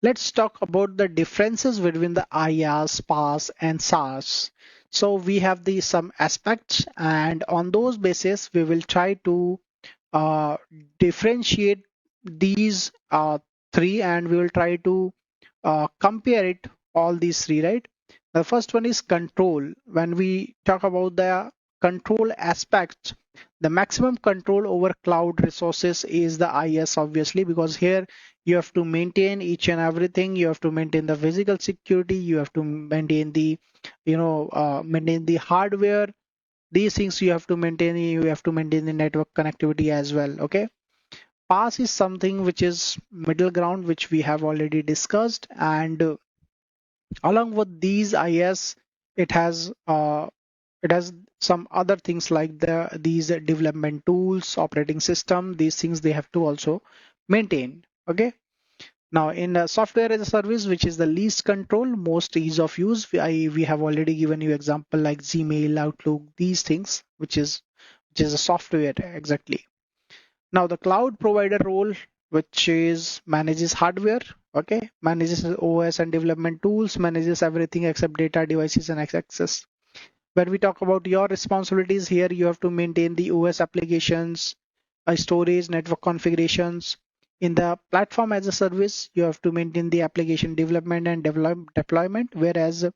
Let's talk about the differences between the IaaS, PaaS, and SaaS. So we have the some aspects, and on those basis, we will try to uh, differentiate these three, and we will try to compare it all these three, right? The first one is control. When we talk about the control aspect, the maximum control over cloud resources is the IaaS, obviously, because here you have to maintain each and everything. You have to maintain the physical security. You have to maintain the, maintain the hardware. These things you have to maintain. You have to maintain the network connectivity as well. Okay. PaaS is something which is middle ground, which we have already discussed, and along with these IaaS, it has uh, it has some other things like these development tools, operating system. These things they have to also maintain. Okay. Now, in software as a service, which is the least control, most ease of use, we have already given you example like Gmail, Outlook, these things, which is a software exactly. Now, the cloud provider role, which is manages hardware, okay, manages OS and development tools, manages everything except data, devices, and access. When we talk about your responsibilities here, you have to maintain the OS applications, storage, network configurations. In the platform as a service, you have to maintain the application development and deployment, whereas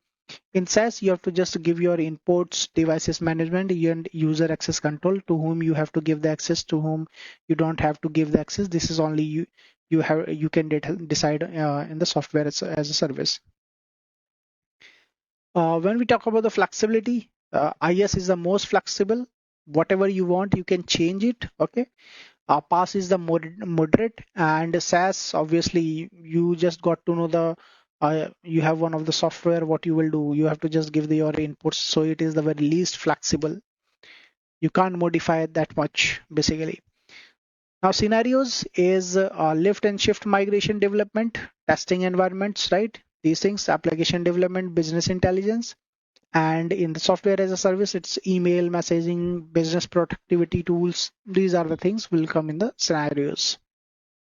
in SaaS, you have to just give your inputs, devices management, and user access control to whom you have to give the access, to whom you don't have to give the access. This is only you can decide in the software as a service. When we talk about the flexibility, IaaS is the most flexible. Whatever you want, you can change it. Okay. PaaS is the moderate, and SaaS, obviously, you just got to know you have one of the software. What you will do, you have to just give your inputs. So it is the very least flexible. You can't modify it that much, basically. Now, scenarios is lift and shift migration development, testing environments, right? These things, application development, business intelligence. And in the software as a service, it's email, messaging, business productivity tools. These are the things will come in the scenarios.